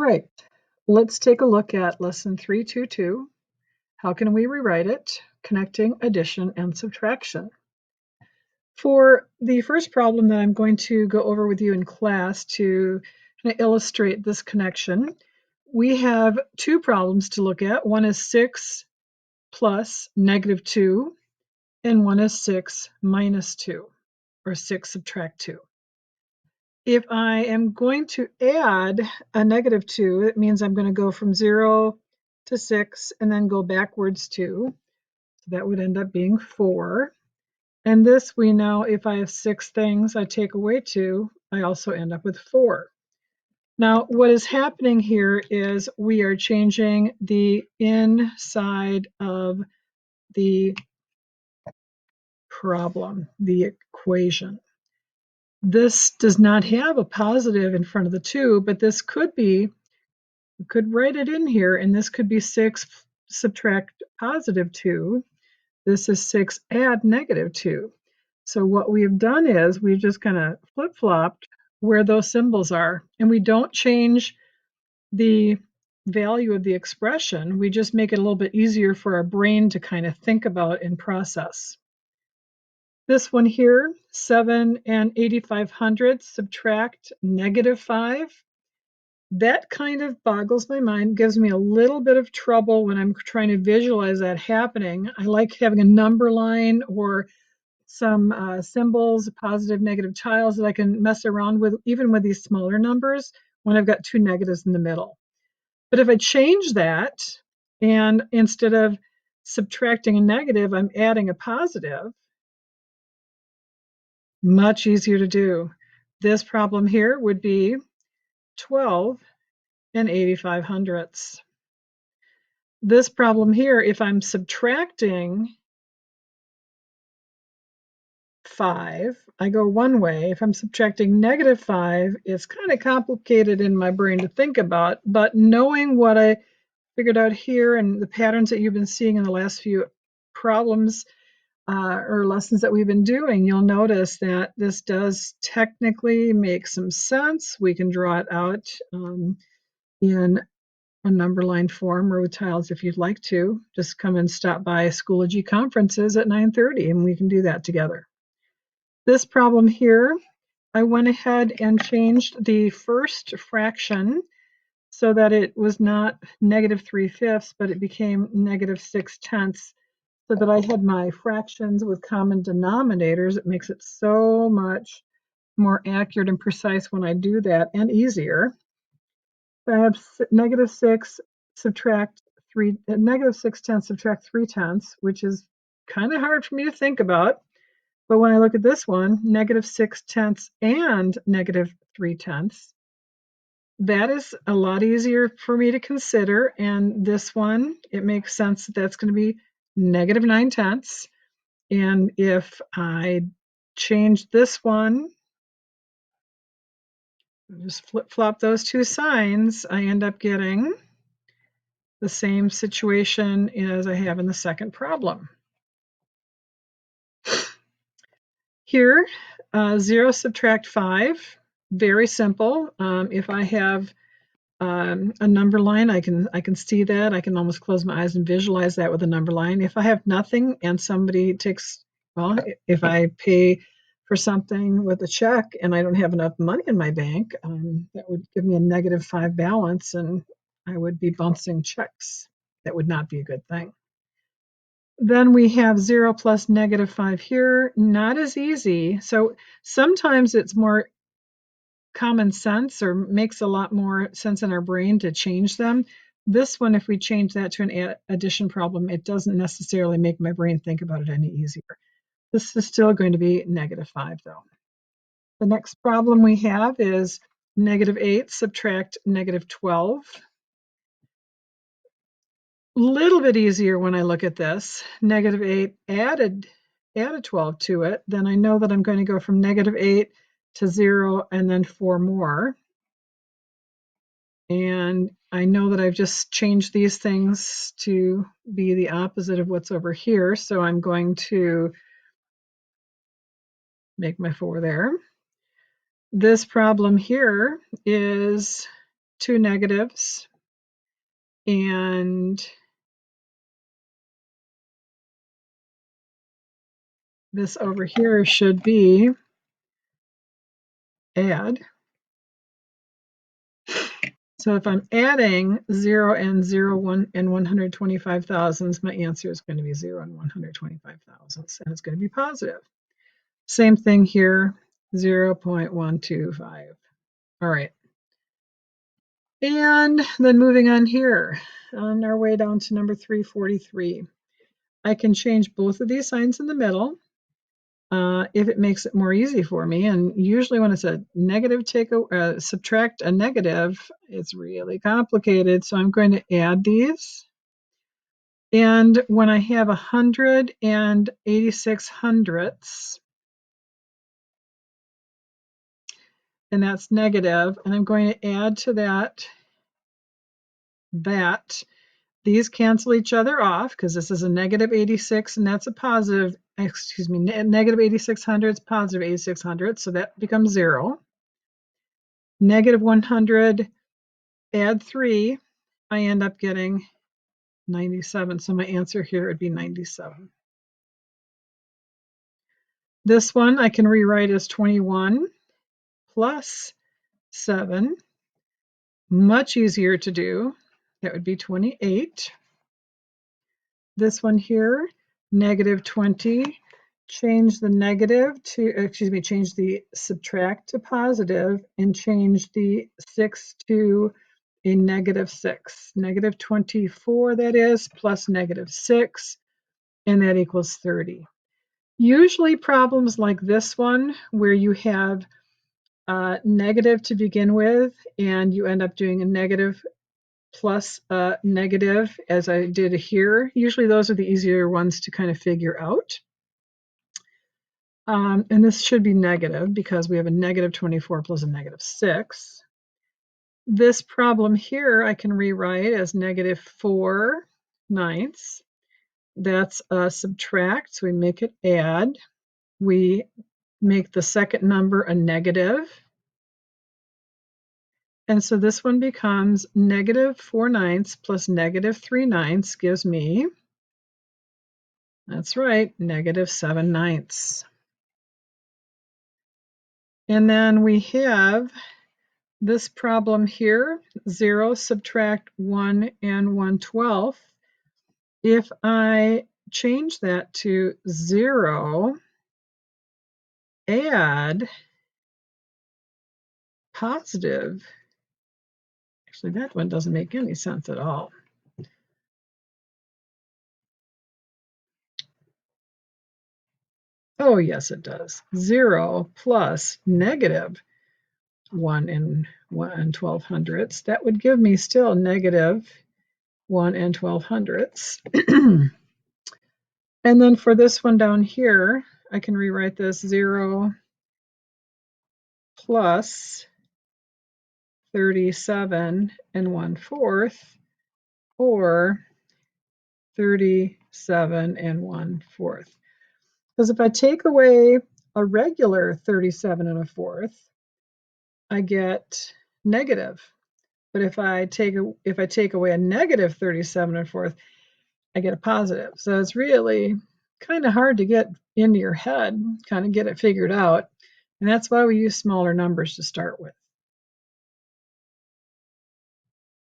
right, let's take a look at lesson 322. How can we rewrite it? Connecting addition and subtraction. For the first problem that I'm going to go over with you in class to kind of illustrate this connection, we have two problems to look at. One is 6 plus -2, and one is 6 minus 2, or 6 subtract 2. If I am going to add a -2, it means I'm going to go from 0 to 6 and then go backwards 2. So that would end up being 4. And this, we know, if I have 6 things, I take away 2, I also end up with 4. Now, what is happening here is we are changing the inside of the problem, the equation. This does not have a positive in front of the 2, but this could be, we could write it in here, and this could be 6 subtract +2. This is 6 add -2. So what we've done is we've just kind of flip-flopped where those symbols are, and we don't change the value of the expression. We just make it a little bit easier for our brain to kind of think about and process. This one here, 7 and 8500 subtract -5. That kind of boggles my mind, gives me a little bit of trouble when I'm trying to visualize that happening. I like having a number line or some symbols, positive, negative tiles that I can mess around with, even with these smaller numbers, when I've got two negatives in the middle. But if I change that, and instead of subtracting a negative, I'm adding a positive, much easier to do. This problem here would be 12 and 8500ths. This problem here, if I'm subtracting 5, I go one way. If I'm subtracting -5, it's kind of complicated in my brain to think about, but knowing what I figured out here and the patterns that you've been seeing in the last few problems or lessons that we've been doing, you'll notice that this does technically make some sense. We can draw it out in a number line form or with tiles if you'd like to. Just come and stop by Schoology conferences at 9:30 and we can do that together. This problem here, I went ahead and changed the first fraction so that it was not -3/5, but it became -6/10, so that I had my fractions with common denominators. It makes it so much more accurate and precise when I do that, and easier. I have -6 subtract 3, -6/10 subtract 3/10, which is kind of hard for me to think about. But when I look at this one, -6/10 and -3/10, that is a lot easier for me to consider. And this one, it makes sense that that's going to be -9/10. And if I change this one, just flip-flop those two signs, I end up getting the same situation as I have in the second problem. Here, 0 subtract 5, very simple. If I have a number line, I can see that. I can almost close my eyes and visualize that with a number line. If I have nothing and somebody takes, well, if I pay for something with a check and I don't have enough money in my bank, that would give me a -5 balance and I would be bouncing checks. That would not be a good thing. Then we have 0 plus -5 here, not as easy. So sometimes it's more common sense or makes a lot more sense in our brain to change them. This one, if we change that to an addition problem, it doesn't necessarily make my brain think about it any easier. This is still going to be -5 though. The next problem we have is -8 subtract -12. Little bit easier when I look at this. -8 added 12 to it, then I know that I'm going to go from -8 to 0 and then 4 more. And I know that I've just changed these things to be the opposite of what's over here. So I'm going to make my 4 there. This problem here is two negatives, and this over here should be add. So if I'm adding 0 and 0, 1 and 125 thousandths, my answer is going to be 0 and 125 thousandths, and it's going to be positive. Same thing here, 0.125. All right. And then moving on here, on our way down to number 343. I can change both of these signs in the middle if it makes it more easy for me. And usually when it's a negative subtract a negative, it's really complicated. So I'm going to add these. And when I have 186 hundredths, and that's negative, and I'm going to add to that, these cancel each other off because this is a negative 86 and that's a positive, excuse me, negative 86 hundredths, positive 86 hundredths, so that becomes 0. Negative 100, add 3, I end up getting 97. So my answer here would be 97. This one I can rewrite as 21 plus 7. Much easier to do. That would be 28. This one here, negative 20. Change the negative to, change the subtract to positive and change the 6 to a negative 6. Negative 24, that is, plus negative 6, and that equals 30. Usually problems like this one, where you have negative to begin with, and you end up doing a negative plus negative, as I did here, usually those are the easier ones to kind of figure out. And this should be negative because we have a negative 24 plus a negative 6. This problem here I can rewrite as negative 4 ninths. That's a subtract, so we make it add. We make the second number a negative. And so this one becomes negative 4 ninths plus negative 3 ninths gives me, that's right, negative 7 ninths. And then we have this problem here, 0 subtract 1 and 1/12. If I change that to 0, add positive, actually that one doesn't make any sense at all. Oh yes, it does. 0 plus negative 1 and 12 hundredths. That would give me still negative 1 and 12 hundredths. And then for this one down here, I can rewrite this 0 plus 37 and 1/4, or 37 and 1/4. Because if I take away a regular 37 and 1/4, I get negative. But if I take away a negative 37 and 1/4, I get a positive. So it's really kind of hard to get into your head, kind of get it figured out. And that's why we use smaller numbers to start with.